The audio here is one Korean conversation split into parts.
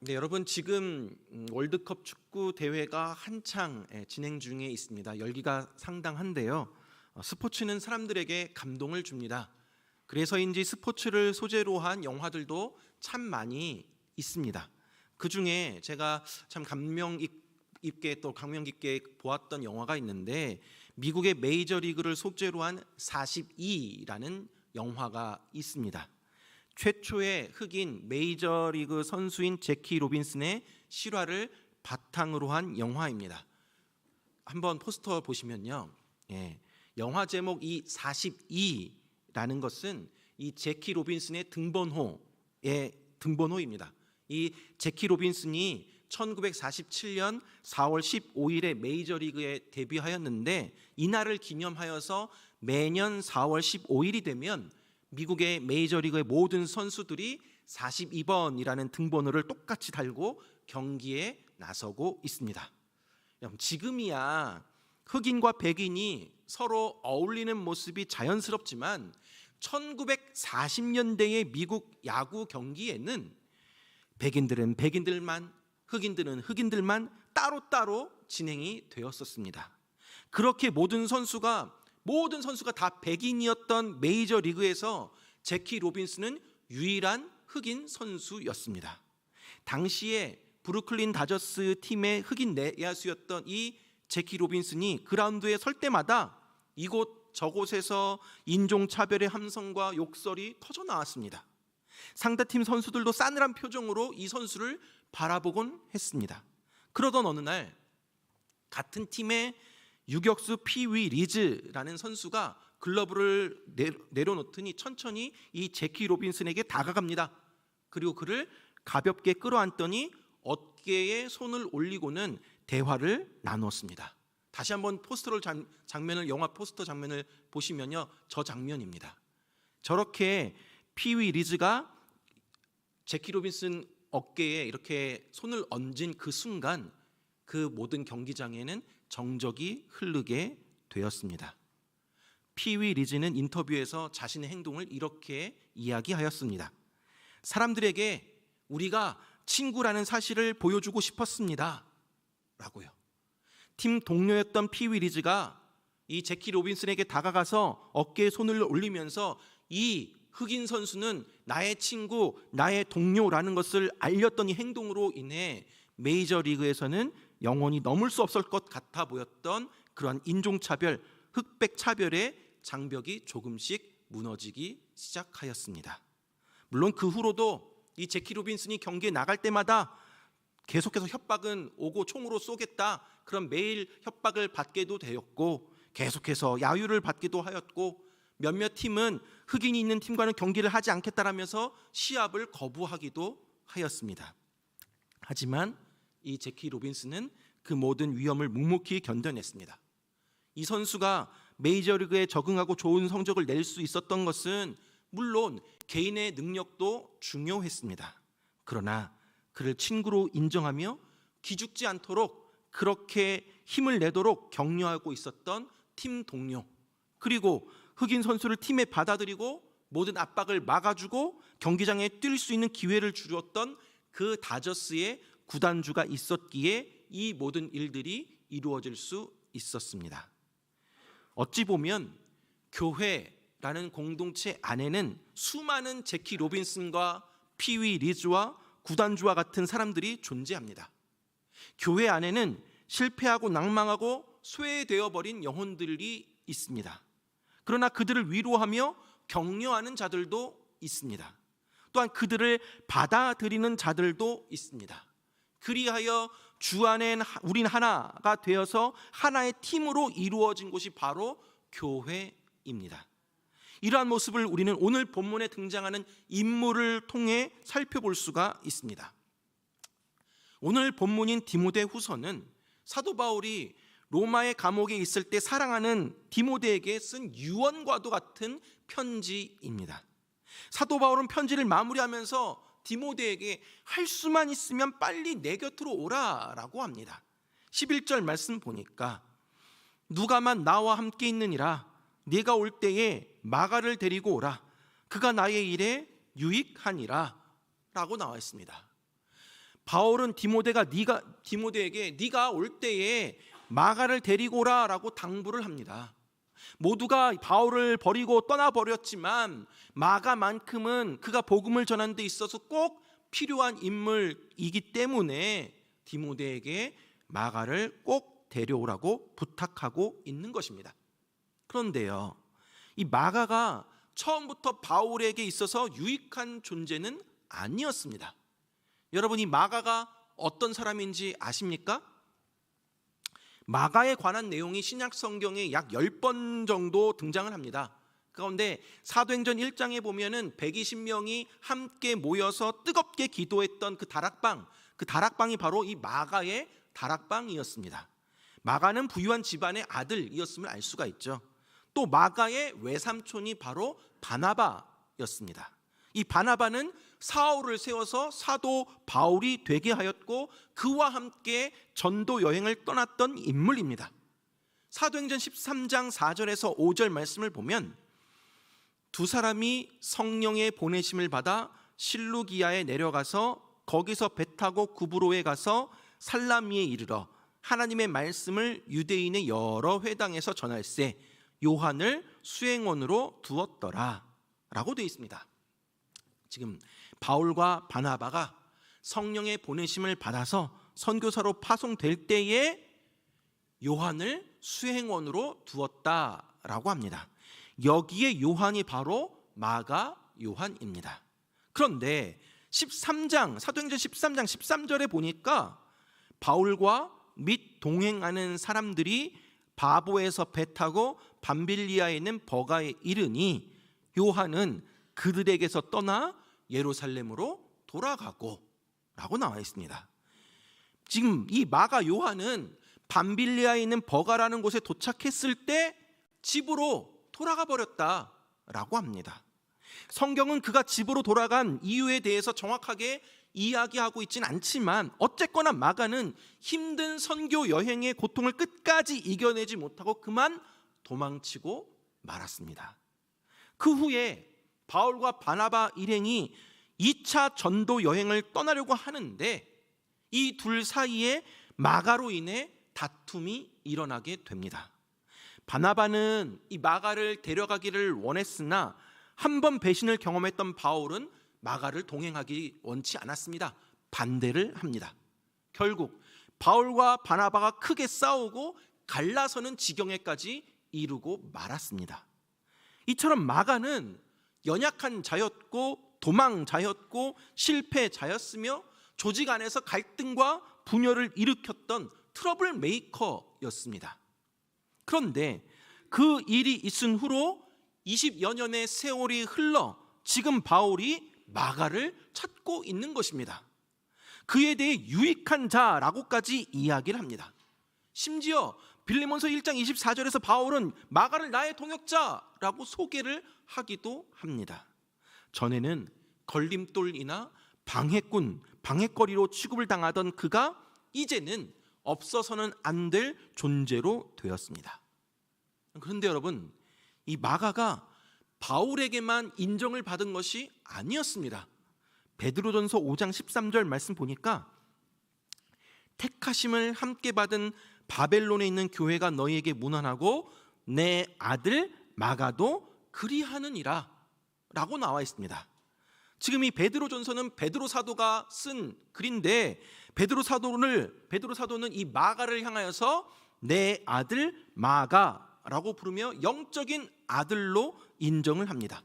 네, 여러분 지금 월드컵 축구 대회가 한창 진행 중에 있습니다. 열기가 상당한데요. 스포츠는 사람들에게 감동을 줍니다. 그래서인지 스포츠를 소재로 한 영화들도 참 많이 있습니다. 그 중에 제가 참 감명 깊게 보았던 영화가 있는데, 미국의 메이저리그를 소재로 한 42라는 영화가 있습니다. 최초의 흑인 메이저리그 선수인 제키 로빈슨의 실화를 바탕으로 한 영화입니다. 한번 포스터 보시면요, 영화 제목 이 42라는 것은 이 제키 로빈슨의 등번호입니다. 이 제키 로빈슨이 1947년 4월 15일에 메이저리그에 데뷔하였는데, 이날을 기념하여서 매년 4월 15일이 되면 미국의 메이저리그의 모든 선수들이 42번이라는 등번호를 똑같이 달고 경기에 나서고 있습니다. 지금이야 흑인과 백인이 서로 어울리는 모습이 자연스럽지만 1940년대의 미국 야구 경기에는 백인들은 백인들만, 흑인들은 흑인들만 따로따로 진행이 되었었습니다. 그렇게 모든 선수가 다 백인이었던 메이저리그에서 제키 로빈슨은 유일한 흑인 선수였습니다. 당시에 브루클린 다저스 팀의 흑인 내야수였던 이 제키 로빈슨이 그라운드에 설 때마다 이곳 저곳에서 인종차별의 함성과 욕설이 터져 나왔습니다. 상대팀 선수들도 싸늘한 표정으로 이 선수를 바라보곤 했습니다. 그러던 어느 날 같은 팀의 유격수 피위 리즈라는 선수가 글러브를 내려놓더니 천천히 이 제키 로빈슨에게 다가갑니다. 그리고 그를 가볍게 끌어안더니 어깨에 손을 올리고는 대화를 나눴습니다. 다시 한번 영화 포스터 장면을 보시면요, 저 장면입니다. 저렇게 피위 리즈가 제키 로빈슨 어깨에 이렇게 손을 얹은 그 순간 그 모든 경기장에는 정적이 흐르게 되었습니다. 피위 리즈는 인터뷰에서 자신의 행동을 이렇게 이야기하였습니다. 사람들에게 우리가 친구라는 사실을 보여주고 싶었습니다 라고요. 팀 동료였던 피위 리즈가 이 제키 로빈슨에게 다가가서 어깨에 손을 올리면서 이 흑인 선수는 나의 친구, 나의 동료라는 것을 알렸던 이 행동으로 인해 메이저리그에서는 영원히 넘을 수 없을 것 같아 보였던 그러한 인종차별, 흑백 차별의 장벽이 조금씩 무너지기 시작하였습니다. 물론 그 후로도 이 제키 로빈슨이 경기에 나갈 때마다 계속해서 협박은 오고 총으로 쏘겠다, 그런 매일 협박을 받게도 되었고, 계속해서 야유를 받기도 하였고, 몇몇 팀은 흑인이 있는 팀과는 경기를 하지 않겠다라면서 시합을 거부하기도 하였습니다. 하지만 이 제키 로빈슨은 그 모든 위험을 묵묵히 견뎌냈습니다. 이 선수가 메이저리그에 적응하고 좋은 성적을 낼 수 있었던 것은 물론 개인의 능력도 중요했습니다. 그러나 그를 친구로 인정하며 기죽지 않도록 그렇게 힘을 내도록 격려하고 있었던 팀 동료, 그리고 흑인 선수를 팀에 받아들이고 모든 압박을 막아주고 경기장에 뛸 수 있는 기회를 주었던 그 다저스의 구단주가 있었기에 이 모든 일들이 이루어질 수 있었습니다. 어찌 보면 교회라는 공동체 안에는 수많은 제키 로빈슨과 피위 리즈와 구단주와 같은 사람들이 존재합니다. 교회 안에는 실패하고 낭망하고 쇠되어 버린 영혼들이 있습니다. 그러나 그들을 위로하며 격려하는 자들도 있습니다. 또한 그들을 받아들이는 자들도 있습니다. 그리하여 주 안에 우린 하나가 되어서 하나의 팀으로 이루어진 곳이 바로 교회입니다. 이러한 모습을 우리는 오늘 본문에 등장하는 인물을 통해 살펴볼 수가 있습니다. 오늘 본문인 디모데후서는 사도 바울이 로마의 감옥에 있을 때 사랑하는 디모데에게 쓴 유언과도 같은 편지입니다. 사도 바울은 편지를 마무리하면서 디모데에게 할 수만 있으면 빨리 내 곁으로 오라라고 합니다. 11절 말씀 보니까 누가만 나와 함께 있느니라, 네가 올 때에 마가를 데리고 오라, 그가 나의 일에 유익하니라 라고 나와 있습니다. 바울은 디모데에게 네가 올 때에 마가를 데리고 오라라고 당부를 합니다. 모두가 바울을 버리고 떠나버렸지만 마가만큼은 그가 복음을 전하는 데 있어서 꼭 필요한 인물이기 때문에 디모데에게 마가를 꼭 데려오라고 부탁하고 있는 것입니다. 그런데요, 이 마가가 처음부터 바울에게 있어서 유익한 존재는 아니었습니다. 여러분, 이 마가가 어떤 사람인지 아십니까? 마가에 관한 내용이 신약 성경에 약 10번 정도 등장을 합니다. 그런데 사도행전 1장에 보면은 120명이 함께 모여서 뜨겁게 기도했던 그 다락방이 바로 이 마가의 다락방이었습니다. 마가는 부유한 집안의 아들이었음을 알 수가 있죠. 또 마가의 외삼촌이 바로 바나바였습니다. 이 바나바는 사울을 세워서 사도 바울이 되게 하였고 그와 함께 전도 여행을 떠났던 인물입니다. 사도행전 13장 4절에서 5절 말씀을 보면 두 사람이 성령의 보내심을 받아 실루기아에 내려가서 거기서 배 타고 구브로에 가서 살라미에 이르러 하나님의 말씀을 유대인의 여러 회당에서 전할세 요한을 수행원으로 두었더라 라고 되어 있습니다. 지금 바울과 바나바가 성령의 보내심을 받아서 선교사로 파송될 때에 요한을 수행원으로 두었다라고 합니다. 여기에 요한이 바로 마가 요한입니다. 그런데 사도행전 13장 13절에 보니까 바울과 및 동행하는 사람들이 바보에서 배 타고 밤빌리아에 있는 버가에 이르니 요한은 그들에게서 떠나 예루살렘으로 돌아가고 라고 나와 있습니다. 지금 이 마가 요한은 밤빌리아에 있는 버가라는 곳에 도착했을 때 집으로 돌아가 버렸다라고 합니다. 성경은 그가 집으로 돌아간 이유에 대해서 정확하게 이야기하고 있지는 않지만 어쨌거나 마가는 힘든 선교 여행의 고통을 끝까지 이겨내지 못하고 그만 도망치고 말았습니다. 그 후에 바울과 바나바 일행이 2차 전도 여행을 떠나려고 하는데 이 둘 사이에 마가로 인해 다툼이 일어나게 됩니다. 바나바는 이 마가를 데려가기를 원했으나 한 번 배신을 경험했던 바울은 마가를 동행하기 원치 않았습니다. 반대를 합니다. 결국 바울과 바나바가 크게 싸우고 갈라서는 지경에까지 이르고 말았습니다. 이처럼 마가는 연약한 자였고 도망자였고 실패자였으며 조직 안에서 갈등과 분열을 일으켰던 트러블 메이커였습니다. 그런데 그 일이 있은 후로 20여 년의 세월이 흘러 지금 바울이 마가를 찾고 있는 것입니다. 그에 대해 유익한 자라고까지 이야기를 합니다. 심지어 빌레몬서 1장 24절에서 바울은 마가를 나의 동역자라고 소개를 하기도 합니다. 전에는 걸림돌이나 방해거리로 취급을 당하던 그가 이제는 없어서는 안 될 존재로 되었습니다. 그런데 여러분, 이 마가가 바울에게만 인정을 받은 것이 아니었습니다. 베드로전서 5장 13절 말씀 보니까 택하심을 함께 받은 바벨론에 있는 교회가 너희에게 문안하고 내 아들 마가도 그리하느니라 라고 나와 있습니다. 지금 이 베드로전서는 베드로 사도가 쓴 글인데 베드로 사도는 이 마가를 향하여서 내 아들 마가라고 부르며 영적인 아들로 인정을 합니다.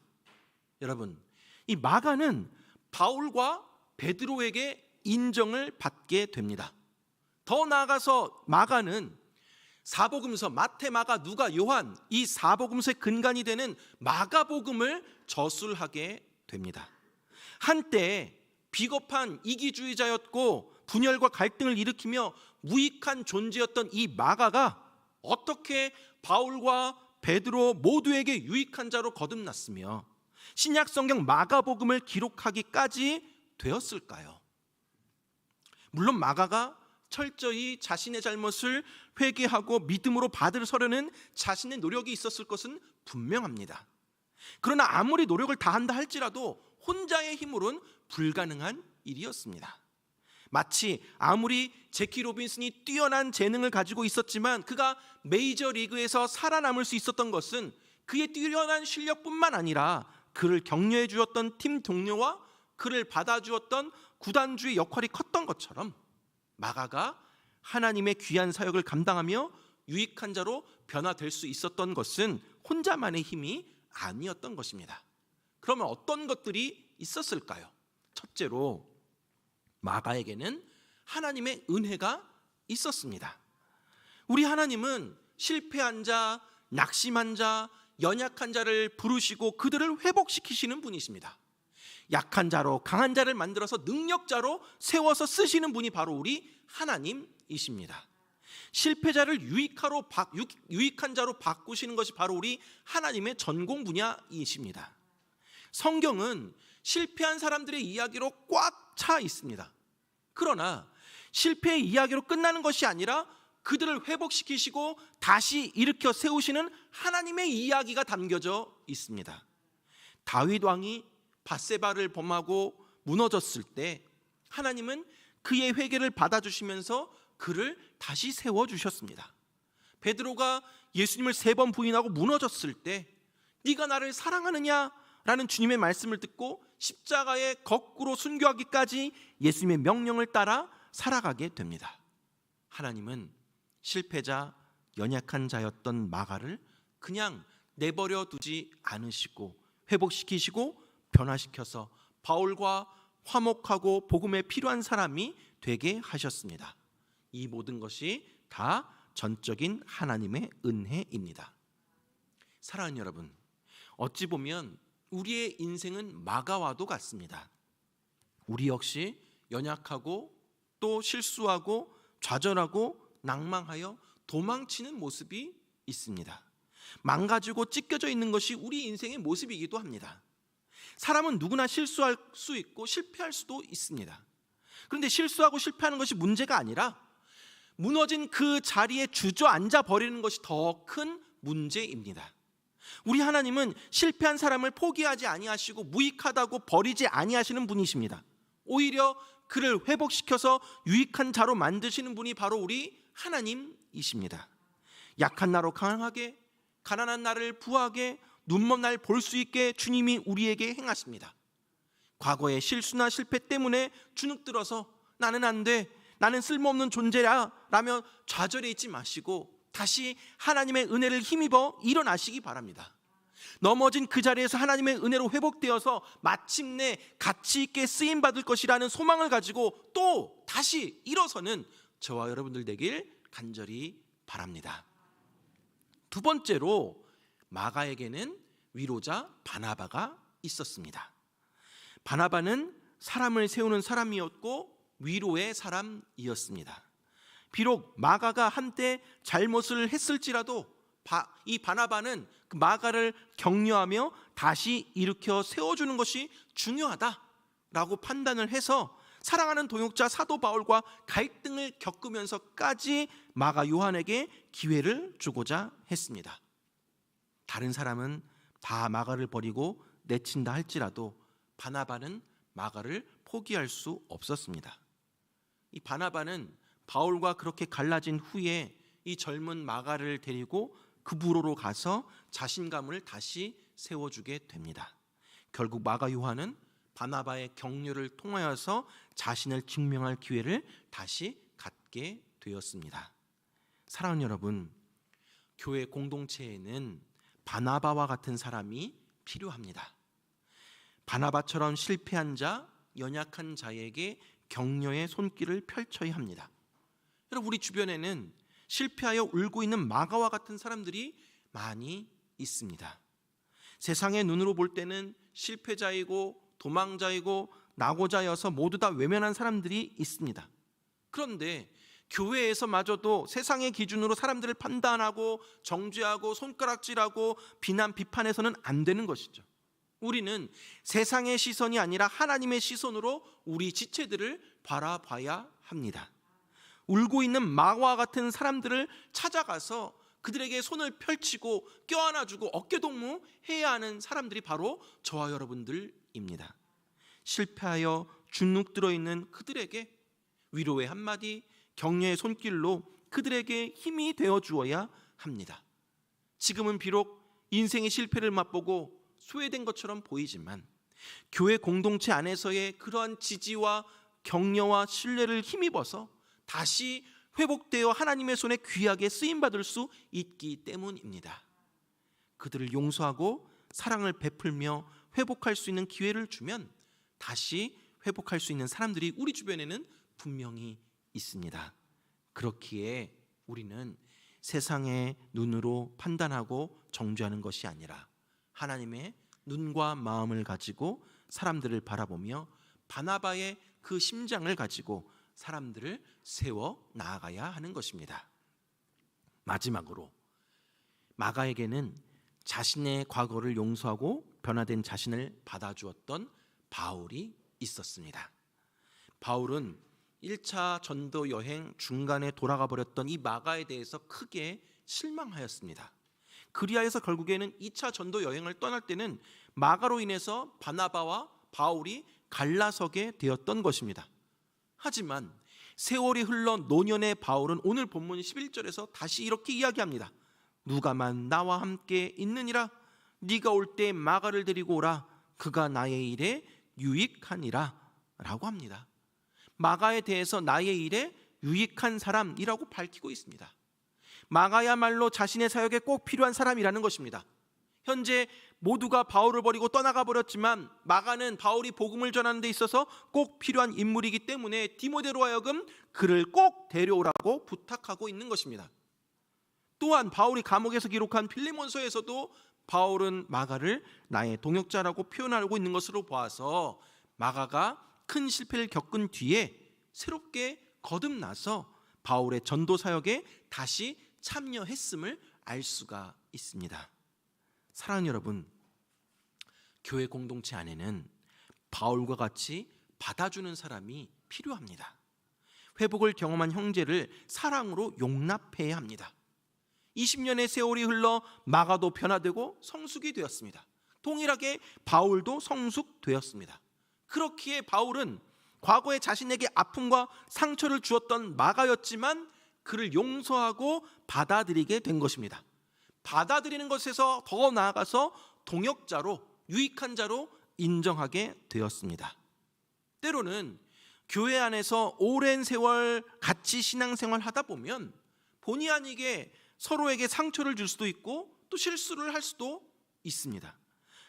여러분, 이 마가는 바울과 베드로에게 인정을 받게 됩니다. 더 나아가서 마가는 사복음서 마태, 마가, 누가, 요한 이 사복음서의 근간이 되는 마가복음을 저술하게 됩니다. 한때 비겁한 이기주의자였고 분열과 갈등을 일으키며 무익한 존재였던 이 마가가 어떻게 바울과 베드로 모두에게 유익한 자로 거듭났으며 신약성경 마가복음을 기록하기까지 되었을까요? 물론 마가가 철저히 자신의 잘못을 회개하고 믿음으로 받으려는 자신의 노력이 있었을 것은 분명합니다. 그러나 아무리 노력을 다한다 할지라도 혼자의 힘으로는 불가능한 일이었습니다. 마치 아무리 제키 로빈슨이 뛰어난 재능을 가지고 있었지만 그가 메이저리그에서 살아남을 수 있었던 것은 그의 뛰어난 실력뿐만 아니라 그를 격려해 주었던 팀 동료와 그를 받아주었던 구단주의 역할이 컸던 것처럼 마가가 하나님의 귀한 사역을 감당하며 유익한 자로 변화될 수 있었던 것은 혼자만의 힘이 아니었던 것입니다. 그러면 어떤 것들이 있었을까요? 첫째로 마가에게는 하나님의 은혜가 있었습니다. 우리 하나님은 실패한 자, 낙심한 자, 연약한 자를 부르시고 그들을 회복시키시는 분이십니다. 약한 자로 강한 자를 만들어서 능력자로 세워서 쓰시는 분이 바로 우리 하나님이십니다. 실패자를 유익한 자로 바꾸시는 것이 바로 우리 하나님의 전공 분야이십니다. 성경은 실패한 사람들의 이야기로 꽉 차 있습니다. 그러나 실패의 이야기로 끝나는 것이 아니라 그들을 회복시키시고 다시 일으켜 세우시는 하나님의 이야기가 담겨져 있습니다. 다윗 왕이 밧세바를 범하고 무너졌을 때 하나님은 그의 회개를 받아주시면서 그를 다시 세워주셨습니다. 베드로가 예수님을 3번 부인하고 무너졌을 때 네가 나를 사랑하느냐? 라는 주님의 말씀을 듣고 십자가에 거꾸로 순교하기까지 예수님의 명령을 따라 살아가게 됩니다. 하나님은 실패자, 연약한 자였던 마가를 그냥 내버려 두지 않으시고 회복시키시고 변화시켜서 바울과 화목하고 복음에 필요한 사람이 되게 하셨습니다. 이 모든 것이 다 전적인 하나님의 은혜입니다. 사랑하는 여러분, 어찌 보면 우리의 인생은 마가와도 같습니다. 우리 역시 연약하고 또 실수하고 좌절하고 낭망하여 도망치는 모습이 있습니다. 망가지고 찢겨져 있는 것이 우리 인생의 모습이기도 합니다. 사람은 누구나 실수할 수 있고 실패할 수도 있습니다. 그런데 실수하고 실패하는 것이 문제가 아니라 무너진 그 자리에 주저앉아 버리는 것이 더 큰 문제입니다. 우리 하나님은 실패한 사람을 포기하지 아니하시고 무익하다고 버리지 아니하시는 분이십니다. 오히려 그를 회복시켜서 유익한 자로 만드시는 분이 바로 우리 하나님이십니다. 약한 나로 강하게, 가난한 나를 부하게, 눈먼 날 볼 수 있게 주님이 우리에게 행하십니다. 과거의 실수나 실패 때문에 주눅들어서 나는 안 돼, 나는 쓸모없는 존재야 라며 좌절해 있지 마시고 다시 하나님의 은혜를 힘입어 일어나시기 바랍니다. 넘어진 그 자리에서 하나님의 은혜로 회복되어서 마침내 가치 있게 쓰임받을 것이라는 소망을 가지고 또 다시 일어서는 저와 여러분들 되길 간절히 바랍니다. 두 번째로 마가에게는 위로자 바나바가 있었습니다. 바나바는 사람을 세우는 사람이었고 위로의 사람이었습니다. 비록 마가가 한때 잘못을 했을지라도 이 바나바는 그 마가를 격려하며 다시 일으켜 세워주는 것이 중요하다라고 판단을 해서 사랑하는 동역자 사도 바울과 갈등을 겪으면서까지 마가 요한에게 기회를 주고자 했습니다. 다른 사람은 다 마가를 버리고 내친다 할지라도 바나바는 마가를 포기할 수 없었습니다. 이 바나바는 바울과 그렇게 갈라진 후에 이 젊은 마가를 데리고 그부로로 가서 자신감을 다시 세워주게 됩니다. 결국 마가 요한은 바나바의 격려를 통하여서 자신을 증명할 기회를 다시 갖게 되었습니다. 사랑하는 여러분, 교회 공동체에는 바나바와 같은 사람이 필요합니다. 바나바처럼 실패한 자, 연약한 자에게 격려의 손길을 펼쳐야 합니다. 여러분, 우리 주변에는 실패하여 울고 있는 마가와 같은 사람들이 많이 있습니다. 세상의 눈으로 볼 때는 실패자이고 도망자이고 낙오자여서 모두 다 외면한 사람들이 있습니다. 그런데 교회에서마저도 세상의 기준으로 사람들을 판단하고 정죄하고 손가락질하고 비난 비판해서는 안 되는 것이죠. 우리는 세상의 시선이 아니라 하나님의 시선으로 우리 지체들을 바라봐야 합니다. 울고 있는 마가와 같은 사람들을 찾아가서 그들에게 손을 펼치고 껴안아주고 어깨동무 해야 하는 사람들이 바로 저와 여러분들입니다. 실패하여 주눅 들어 있는 그들에게 위로의 한마디, 격려의 손길로 그들에게 힘이 되어 주어야 합니다. 지금은 비록 인생의 실패를 맛보고 소외된 것처럼 보이지만 교회 공동체 안에서의 그러한 지지와 격려와 신뢰를 힘입어서 다시 회복되어 하나님의 손에 귀하게 쓰임받을 수 있기 때문입니다. 그들을 용서하고 사랑을 베풀며 회복할 수 있는 기회를 주면 다시 회복할 수 있는 사람들이 우리 주변에는 분명히 있습니다. 그렇기에 우리는 세상의 눈으로 판단하고 정죄하는 것이 아니라 하나님의 눈과 마음을 가지고 사람들을 바라보며 바나바의 그 심장을 가지고 사람들을 세워 나아가야 하는 것입니다. 마지막으로 마가에게는 자신의 과거를 용서하고 변화된 자신을 받아주었던 바울이 있었습니다. 바울은 1차 전도 여행 중간에 돌아가 버렸던 이 마가에 대해서 크게 실망하였습니다. 그리하여서 결국에는 2차 전도 여행을 떠날 때는 마가로 인해서 바나바와 바울이 갈라서게 되었던 것입니다. 하지만 세월이 흘러 노년의 바울은 오늘 본문 11절에서 다시 이렇게 이야기합니다. 누가만 나와 함께 있느니라. 네가 올 때 마가를 데리고 오라. 그가 나의 일에 유익하니라 라고 합니다. 마가에 대해서 나의 일에 유익한 사람이라고 밝히고 있습니다. 마가야말로 자신의 사역에 꼭 필요한 사람이라는 것입니다. 현재 모두가 바울을 버리고 떠나가 버렸지만 마가는 바울이 복음을 전하는 데 있어서 꼭 필요한 인물이기 때문에 디모데로 하여금 그를 꼭 데려오라고 부탁하고 있는 것입니다. 또한 바울이 감옥에서 기록한 필레몬서에서도 바울은 마가를 나의 동역자라고 표현하고 있는 것으로 보아서 마가가 큰 실패를 겪은 뒤에 새롭게 거듭나서 바울의 전도 사역에 다시 참여했음을 알 수가 있습니다. 사랑하는 여러분, 교회 공동체 안에는 바울과 같이 받아주는 사람이 필요합니다. 회복을 경험한 형제를 사랑으로 용납해야 합니다. 20년의 세월이 흘러 마가도 변화되고 성숙이 되었습니다. 동일하게 바울도 성숙되었습니다. 그렇기에 바울은 과거에 자신에게 아픔과 상처를 주었던 마가였지만 그를 용서하고 받아들이게 된 것입니다. 받아들이는 것에서 더 나아가서 동역자로, 유익한 자로 인정하게 되었습니다. 때로는 교회 안에서 오랜 세월 같이 신앙생활 하다 보면 본의 아니게 서로에게 상처를 줄 수도 있고 또 실수를 할 수도 있습니다.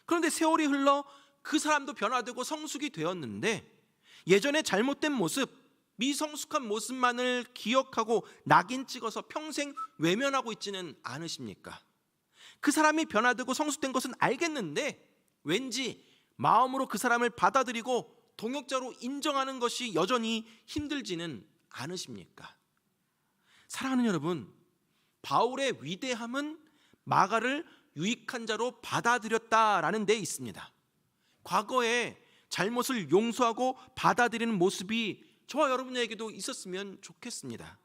그런데 세월이 흘러 그 사람도 변화되고 성숙이 되었는데 예전에 잘못된 모습, 미성숙한 모습만을 기억하고 낙인 찍어서 평생 외면하고 있지는 않으십니까? 그 사람이 변화되고 성숙된 것은 알겠는데 왠지 마음으로 그 사람을 받아들이고 동역자로 인정하는 것이 여전히 힘들지는 않으십니까? 사랑하는 여러분, 바울의 위대함은 마가를 유익한 자로 받아들였다라는 데 있습니다. 과거에 잘못을 용서하고 받아들이는 모습이 저와 여러분에게도 있었으면 좋겠습니다.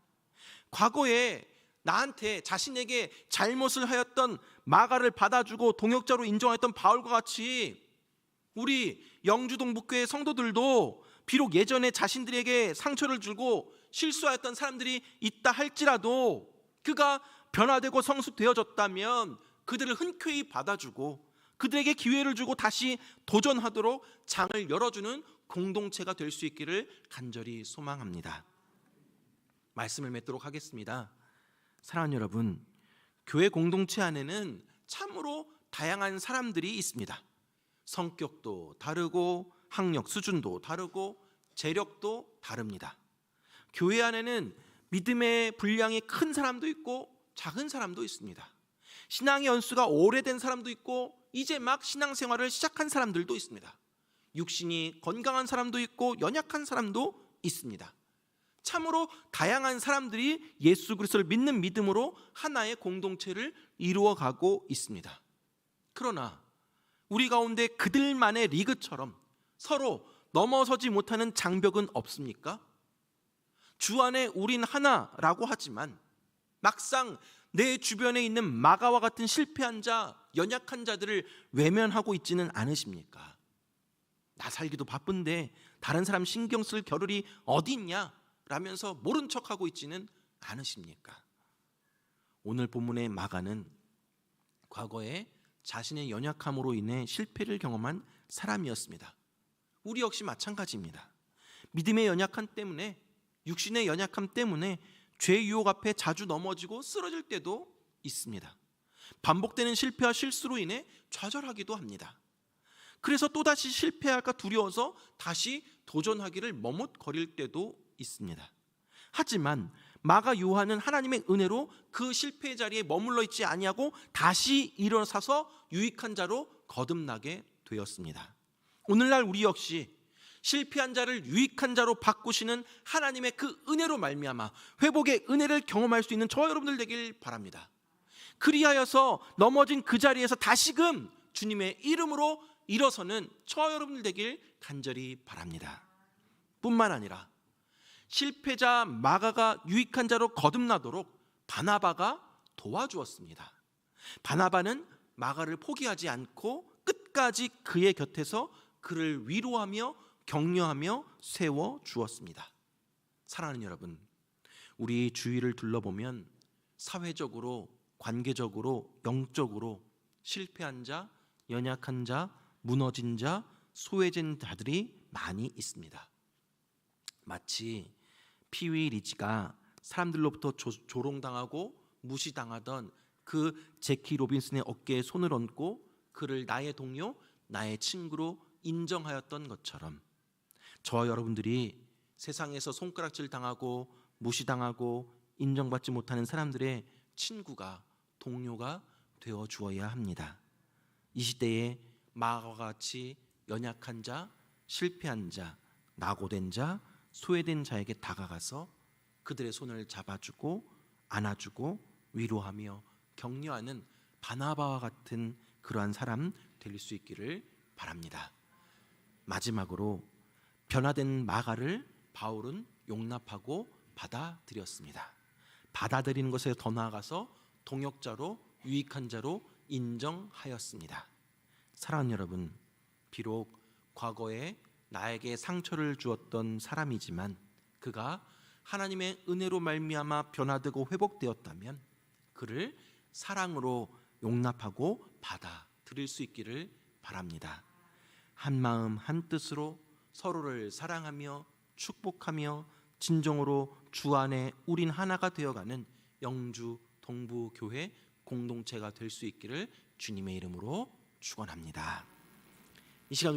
과거에 나한테 자신에게 잘못을 하였던 마가를 받아주고 동역자로 인정했던 바울과 같이 우리 영주동북교회 성도들도 비록 예전에 자신들에게 상처를 주고 실수하였던 사람들이 있다 할지라도 그가 변화되고 성숙되어졌다면 그들을 흔쾌히 받아주고 그들에게 기회를 주고 다시 도전하도록 장을 열어주는 공동체가 될 수 있기를 간절히 소망합니다. 말씀을 맺도록 하겠습니다. 사랑하는 여러분, 교회 공동체 안에는 참으로 다양한 사람들이 있습니다. 성격도 다르고 학력 수준도 다르고 재력도 다릅니다. 교회 안에는 믿음의 분량이 큰 사람도 있고 작은 사람도 있습니다. 신앙의 연수가 오래된 사람도 있고 이제 막 신앙생활을 시작한 사람들도 있습니다. 육신이 건강한 사람도 있고 연약한 사람도 있습니다. 참으로 다양한 사람들이 예수 그리스도를 믿는 믿음으로 하나의 공동체를 이루어가고 있습니다. 그러나 우리 가운데 그들만의 리그처럼 서로 넘어서지 못하는 장벽은 없습니까? 주 안에 우린 하나라고 하지만 막상 내 주변에 있는 마가와 같은 실패한 자, 연약한 자들을 외면하고 있지는 않으십니까? 나 살기도 바쁜데 다른 사람 신경 쓸 겨를이 어디 있냐? 라면서 모른 척하고 있지는 않으십니까? 오늘 본문의 마가는 과거에 자신의 연약함으로 인해 실패를 경험한 사람이었습니다. 우리 역시 마찬가지입니다. 믿음의 연약함 때문에, 육신의 연약함 때문에 죄 유혹 앞에 자주 넘어지고 쓰러질 때도 있습니다. 반복되는 실패와 실수로 인해 좌절하기도 합니다. 그래서 또다시 실패할까 두려워서 다시 도전하기를 머뭇거릴 때도 있습니다. 하지만 마가 요한은 하나님의 은혜로 그 실패의 자리에 머물러 있지 아니하고 다시 일어서서 유익한 자로 거듭나게 되었습니다. 오늘날 우리 역시 실패한 자를 유익한 자로 바꾸시는 하나님의 그 은혜로 말미암아 회복의 은혜를 경험할 수 있는 저와 여러분들 되길 바랍니다. 그리하여서 넘어진 그 자리에서 다시금 주님의 이름으로 일어서는 저와 여러분들 되길 간절히 바랍니다. 뿐만 아니라 실패자 마가가 유익한 자로 거듭나도록 바나바가 도와주었습니다. 바나바는 마가를 포기하지 않고 끝까지 그의 곁에서 그를 위로하며 격려하며 세워주었습니다. 사랑하는 여러분, 우리 주위를 둘러보면 사회적으로, 관계적으로, 영적으로 실패한 자, 연약한 자, 무너진 자, 소외된 자들이 많이 있습니다. 마치 피위 리치가 사람들로부터 조롱당하고 무시당하던 그 제키 로빈슨의 어깨에 손을 얹고 그를 나의 동료, 나의 친구로 인정하였던 것처럼 저와 여러분들이 세상에서 손가락질 당하고 무시당하고 인정받지 못하는 사람들의 친구가, 동료가 되어 주어야 합니다. 이 시대에 마가와 같이 연약한 자, 실패한 자, 낙오된 자, 소외된 자에게 다가가서 그들의 손을 잡아주고 안아주고 위로하며 격려하는 바나바와 같은 그러한 사람 될 수 있기를 바랍니다. 마지막으로 변화된 마가를 바울은 용납하고 받아들였습니다. 받아들이는 것에 더 나아가서 동역자로, 유익한 자로 인정하였습니다. 사랑하는 여러분, 비록 과거에 나에게 상처를 주었던 사람이지만 그가 하나님의 은혜로 말미암아 변화되고 회복되었다면 그를 사랑으로 용납하고 받아들일 수 있기를 바랍니다. 한 마음 한 뜻으로 서로를 사랑하며 축복하며 진정으로 주 안에 우린 하나가 되어가는 영주 동부교회 공동체가 될 수 있기를 주님의 이름으로 축원합니다. 이 시간 우리